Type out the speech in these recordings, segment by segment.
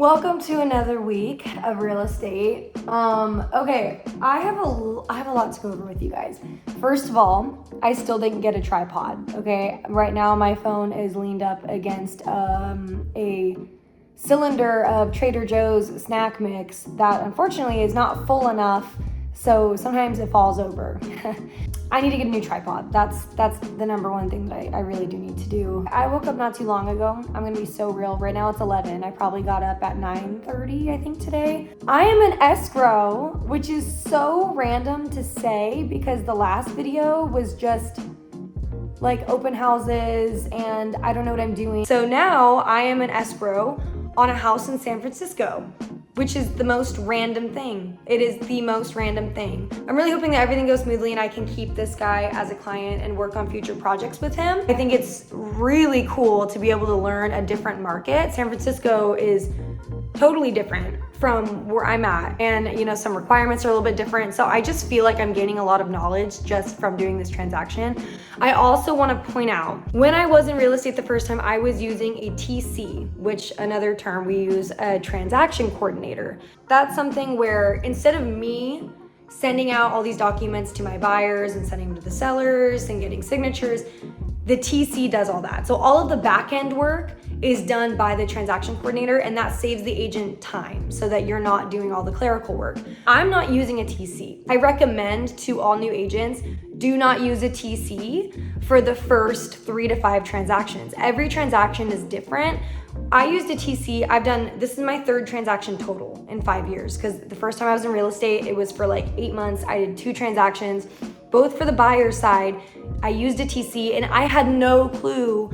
Welcome to another week of real estate. Okay, I have a lot to go over with you guys. First of all, I still didn't get a tripod. Okay, right now my phone is leaned up against a cylinder of Trader Joe's snack mix that unfortunately is not full enough, so sometimes it falls over. I need to get a new tripod. That's the number one thing that I really do need to do. I woke up not too long ago. I'm gonna be so real. Right now it's 11. I probably got up at 9:30, I think, today. I am an escrow, which is so random to say because the last video was just like open houses and I don't know what I'm doing. So now I am an escrow on a house in San Francisco, which is the most random thing. It is the most random thing. I'm really hoping that everything goes smoothly and I can keep this guy as a client and work on future projects with him. I think it's really cool to be able to learn a different market. San Francisco is totally different from where I'm at, and you know, some requirements are a little bit different. So I just feel like I'm gaining a lot of knowledge just from doing this transaction. I also want to point out, when I was in real estate the first time, I was using a TC, which another term we use, a transaction coordinator. That's something where instead of me sending out all these documents to my buyers and sending them to the sellers and getting signatures, the TC does all that. So all of the back end work is done by the transaction coordinator, and that saves the agent time so that you're not doing all the clerical work. I'm not using a TC. I recommend to all new agents, do not use a TC for the first 3 to 5 transactions. Every transaction is different. I used a TC. This is my 3rd transaction total in 5 years, because the first time I was in real estate, it was for like 8 months. I did 2 transactions, both for the buyer side. I used a TC and I had no clue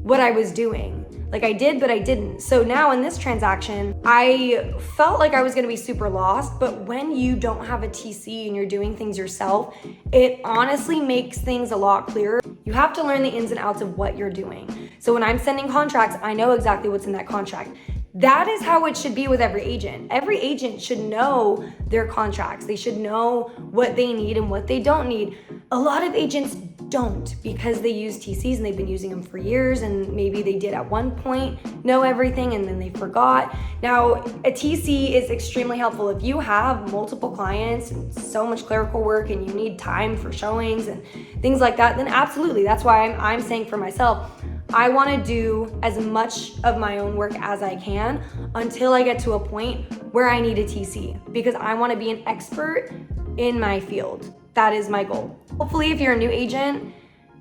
what I was doing. Like I did, but I didn't. So now in this transaction, I felt like I was gonna be super lost, but when you don't have a TC and you're doing things yourself, it honestly makes things a lot clearer. You have to learn the ins and outs of what you're doing. So when I'm sending contracts, I know exactly what's in that contract. That is how it should be with every agent. Every agent should know their contracts. They should know what they need and what they don't need. A lot of agents don't, because they use TCs and they've been using them for years, and maybe they did at one point know everything and then they forgot. Now, a TC is extremely helpful if you have multiple clients and so much clerical work and you need time for showings and things like that, then absolutely. That's why I'm saying for myself, I want to do as much of my own work as I can until I get to a point where I need a TC, because I want to be an expert in my field. That is my goal. Hopefully, if you're a new agent,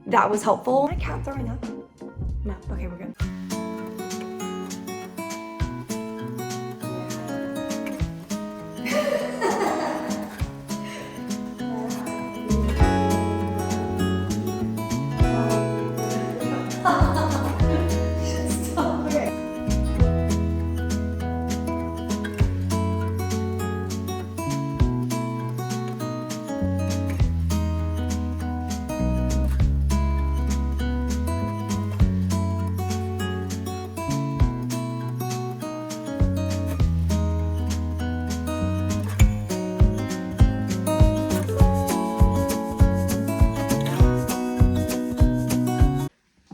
that was helpful. Is my cat throwing up? No, okay, we're good.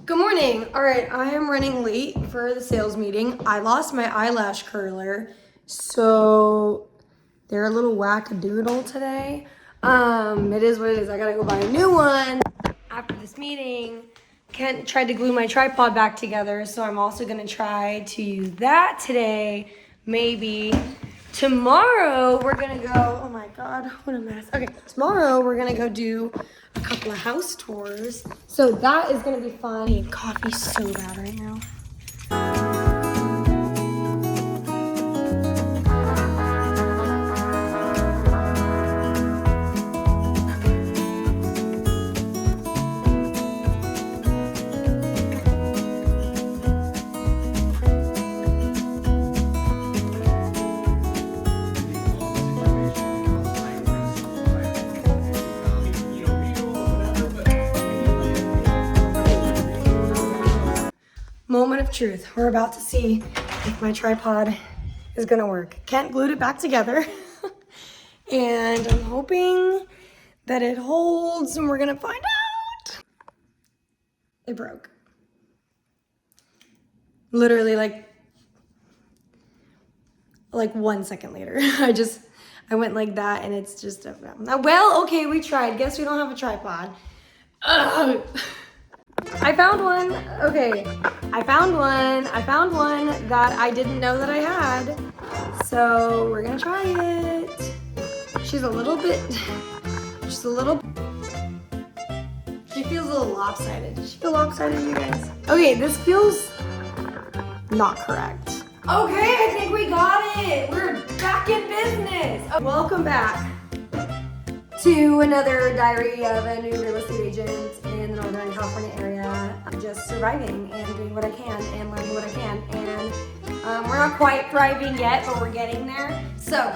Good morning. All right, I am running late for the sales meeting. I lost my eyelash curler, so they're a little wackadoodle today. It is what it is. I gotta go buy a new one after this meeting. Kent tried to glue my tripod back together, so I'm also gonna try to use that today. Maybe tomorrow we're gonna go, oh my God, what a mess. Okay, tomorrow we're gonna go do a couple of house tours. So that is gonna be fun. I need coffee so bad right now. Moment of truth. We're about to see if my tripod is gonna work. Kent glued it back together. And I'm hoping that it holds, and we're gonna find out. It broke. Literally like like 1 second later. I went like that and it's just, well, okay, we tried. Guess we don't have a tripod. Ugh. I found one. Okay, I found one that I didn't know that I had. So we're gonna try it. She feels a little, she feels a little lopsided. Does she feel lopsided, you guys? Okay, this feels not correct. Okay, I think we got it. We're back in business. Welcome back to another diary of a new real estate agent in the Northern California area. I'm just surviving and doing what I can and learning what I can. And we're not quite thriving yet, but we're getting there. So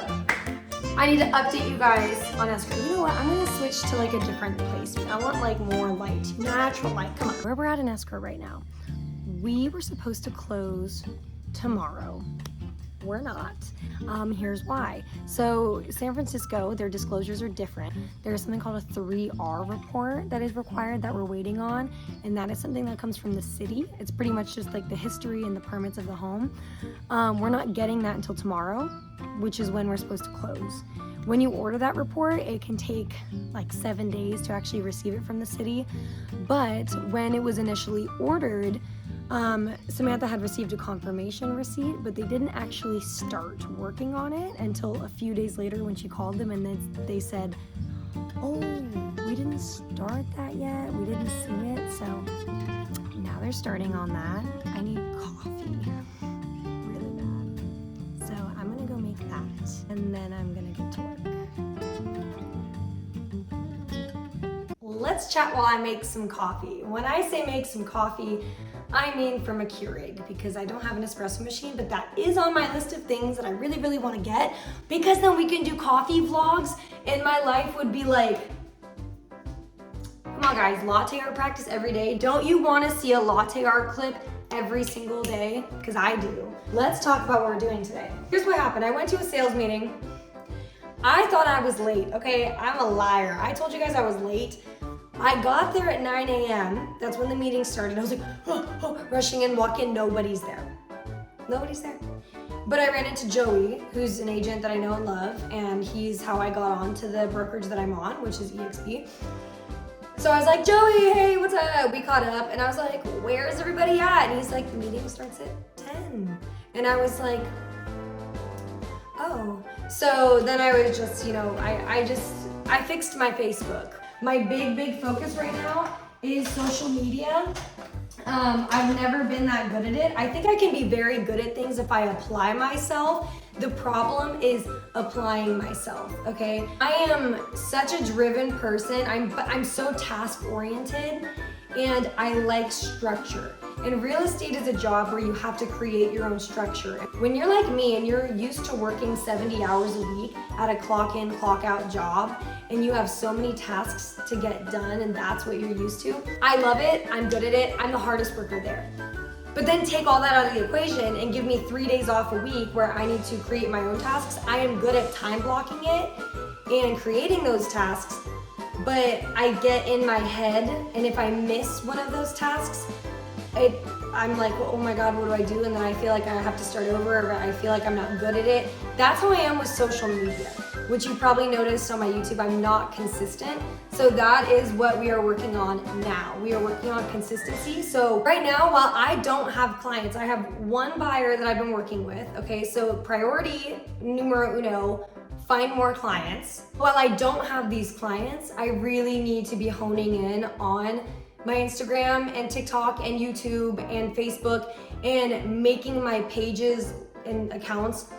I need to update you guys on escrow. You know what? I'm gonna switch to like a different place. I want like more light, natural light. Come on. Where we're at in escrow right now. We were supposed to close tomorrow. We're not. Here's why. So San Francisco, their disclosures are different. There's something called a 3R report that is required that we're waiting on, and that is something that comes from the city. It's pretty much just like the history and the permits of the home. We're not getting that until tomorrow, which is when we're supposed to close. When you order that report, it can take like 7 days to actually receive it from the city. But when it was initially ordered, Samantha had received a confirmation receipt, but they didn't actually start working on it until a few days later when she called them, and then they said, oh, we didn't start that yet, we didn't see it, so now they're starting on that. I need coffee really bad, so I'm gonna go make that, and then I'm gonna get to work. Let's chat while I make some coffee. When I say make some coffee, I mean from a Keurig, because I don't have an espresso machine, but that is on my list of things that I really, really want to get, because then we can do coffee vlogs and my life would be like, come on guys, latte art practice every day. Don't you want to see a latte art clip every single day? Because I do. Let's talk about what we're doing today. Here's what happened. I went to a sales meeting. I thought I was late, okay? I'm a liar. I told you guys I was late. I got there at 9 a.m. That's when the meeting started. I was like, rushing in, walk in, nobody's there. Nobody's there. But I ran into Joey, who's an agent that I know and love, and he's how I got on to the brokerage that I'm on, which is EXP. So I was like, Joey, hey, what's up? We caught up, and I was like, where's everybody at? And he's like, the meeting starts at 10. And I was like, oh. So then I was just, you know, I fixed my Facebook. My big focus right now is social media. I've never been that good at it. I think I can be very good at things if I apply myself. The problem is applying myself, okay? I am such a driven person. I'm so task oriented and I like structure. And real estate is a job where you have to create your own structure. When you're like me and you're used to working 70 hours a week at a clock in, clock out job, and you have so many tasks to get done and that's what you're used to, I love it, I'm good at it, I'm the hardest worker there. But then take all that out of the equation and give me 3 days off a week where I need to create my own tasks. I am good at time blocking it and creating those tasks, but I get in my head, and if I miss one of those tasks, I'm like, oh my God, what do I do? And then I feel like I have to start over, or I feel like I'm not good at it. That's how I am with social media, which you probably noticed on my YouTube, I'm not consistent. So that is what we are working on now. We are working on consistency. So right now, while I don't have clients, I have one buyer that I've been working with. Okay, so priority numero uno, find more clients. While I don't have these clients, I really need to be honing in on my Instagram and TikTok and YouTube and Facebook and making my pages and accounts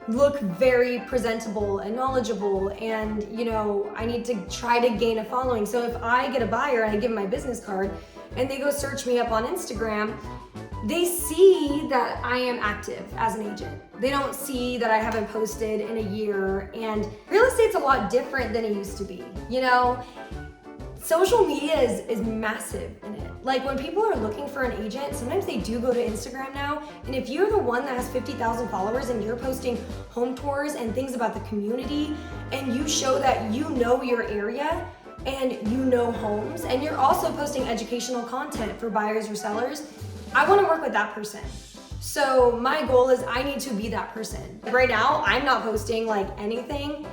look very presentable and knowledgeable, and you know, I need to try to gain a following. So if I get a buyer and I give them my business card and they go search me up on Instagram, they see that I am active as an agent. They don't see that I haven't posted in a year, and real estate's a lot different than it used to be, you know? Social media is massive in it. Like when people are looking for an agent, sometimes they do go to Instagram now. And if you're the one that has 50,000 followers and you're posting home tours and things about the community, and you show that you know your area and you know homes, and you're also posting educational content for buyers or sellers, I want to work with that person. So my goal is I need to be that person. Right now, I'm not posting like anything,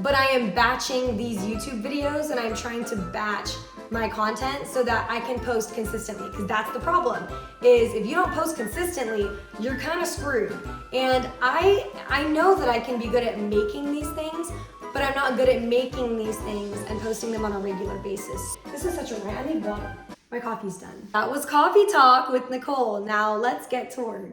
but I am batching these YouTube videos and I'm trying to batch my content so that I can post consistently, because that's the problem, is if you don't post consistently, you're kind of screwed. And I know that I can be good at making these things, but I'm not good at making these things and posting them on a regular basis. This is such a rant. I need water. My coffee's done. That was Coffee Talk with Nicole. Now let's get to work.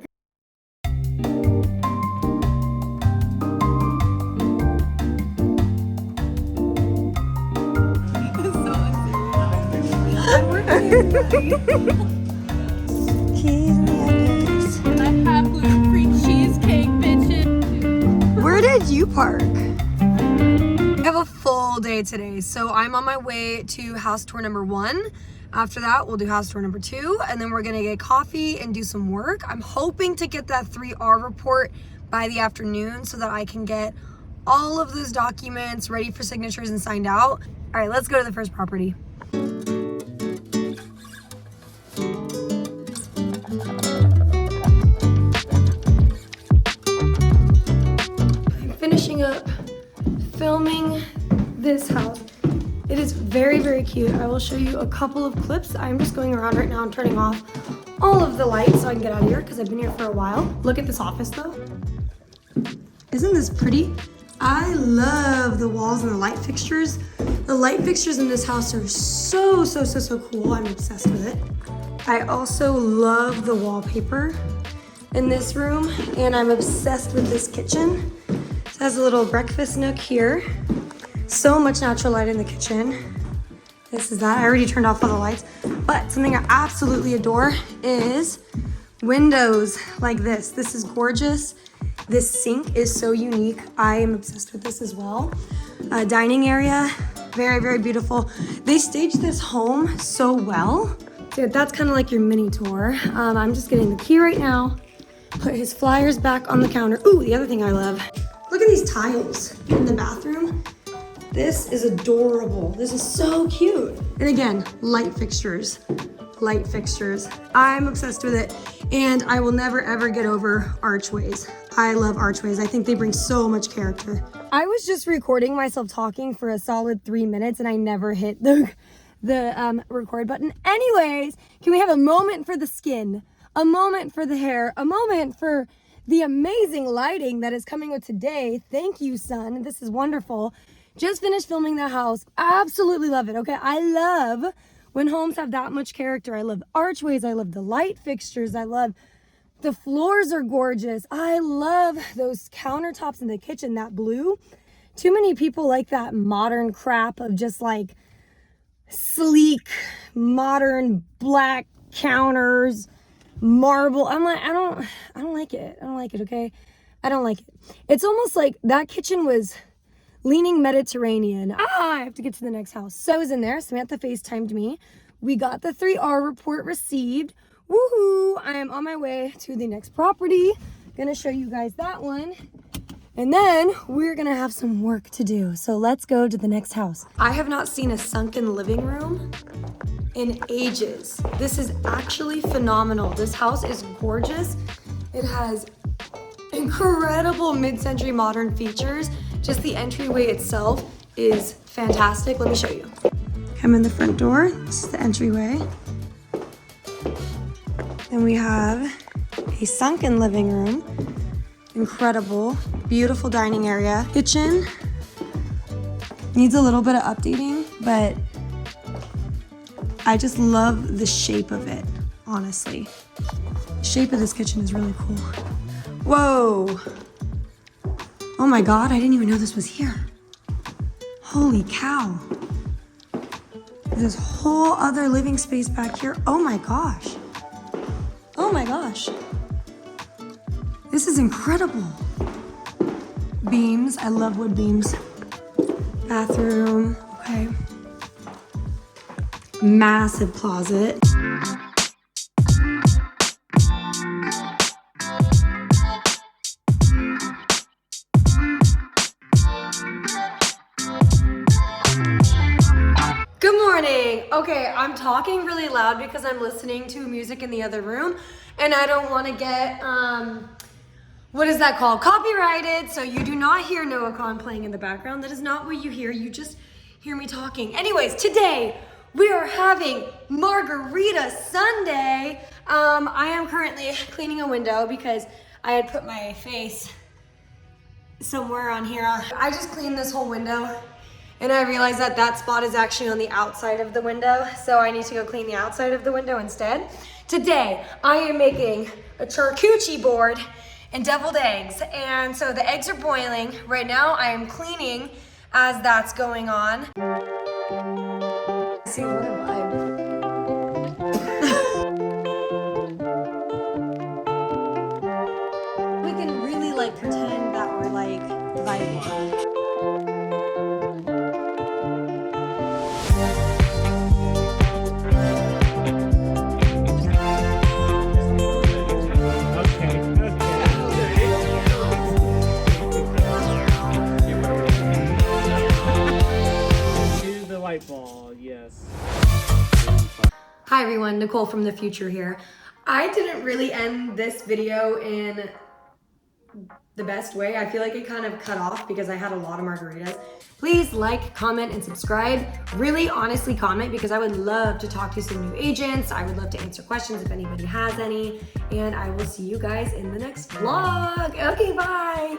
And I have gluten-free cheesecake, bitches. Where did you park? I have a full day today, so I'm on my way to house tour number 1. After that, we'll do house tour number 2, and then we're gonna get coffee and do some work. I'm hoping to get that 3R report by the afternoon so that I can get all of those documents ready for signatures and signed out. All right, let's go to the first property. I'm finishing up filming this house. It is very, very cute. I will show you a couple of clips. I'm just going around right now and turning off all of the lights so I can get out of here because I've been here for a while. Look at this office though. Isn't this pretty? I love the walls and the light fixtures. The light fixtures in this house are so cool. I'm obsessed with it. I also love the wallpaper in this room, and I'm obsessed with this kitchen. It has a little breakfast nook here. So much natural light in the kitchen. This is that. I already turned off all the lights, but something I absolutely adore is windows like this. This is gorgeous. This sink is so unique. I am obsessed with this as well. Dining area, very, very beautiful. They staged this home so well. So that's kind of like your mini tour. I'm just getting the key right now. Put his flyers back on the counter. Ooh, the other thing I love. Look at these tiles in the bathroom. This is adorable. This is so cute. And again, light fixtures. Light fixtures. I'm obsessed with it. And I will never ever get over archways. I love archways. I think they bring so much character. I was just recording myself talking for a solid 3 minutes and I never hit the record button. Anyways, can we have a moment for the skin? A moment for the hair? A moment for the amazing lighting that is coming with today? Thank you, son. This is wonderful. Just finished filming the house. Absolutely love it. Okay, I love when homes have that much character. I love archways. I love the light fixtures. I love the floors are gorgeous. I love those countertops in the kitchen, that blue. Too many people like that modern crap of just like sleek, modern black counters, marble. I'm like, I don't like it. I don't like it, okay? I don't like it. It's almost like that kitchen was leaning Mediterranean. I have to get to the next house. So I was in there. Samantha FaceTimed me. We got the 3R report received. Woohoo! I am on my way to the next property. Gonna show you guys that one. And then we're gonna have some work to do. So let's go to the next house. I have not seen a sunken living room in ages. This is actually phenomenal. This house is gorgeous. It has incredible mid-century modern features. Just the entryway itself is fantastic. Let me show you. Come in the front door. This is the entryway. Then we have a sunken living room. Incredible, beautiful dining area. Kitchen needs a little bit of updating, but I just love the shape of it, honestly. The shape of this kitchen is really cool. Whoa. Oh my God, I didn't even know this was here. Holy cow. There's this whole other living space back here. Oh my gosh. Oh my gosh. This is incredible. Beams, I love wood beams. Bathroom, okay. Massive closet. Good morning. Okay, I'm talking really loud because I'm listening to music in the other room and I don't want to get, what is that called? Copyrighted. So you do not hear Noah Khan playing in the background. That is not what you hear. You just hear me talking. Anyways, today we are having Margarita Sunday. I am currently cleaning a window because I had put my face somewhere on here. I just cleaned this whole window and I realized that that spot is actually on the outside of the window. So I need to go clean the outside of the window instead. Today, I am making a charcuterie board and deviled eggs. And so the eggs are boiling. Right now, I am cleaning as that's going on. See, what am I? We can really like pretend that we're like vibing. Ball, yes. Hi everyone, Nicole from the future here. I didn't really end this video in the best way. I feel like it kind of cut off because I had a lot of margaritas. Please like, comment, and subscribe. Really honestly comment because I would love to talk to some new agents. I would love to answer questions if anybody has any. And I will see you guys in the next vlog. Okay, bye.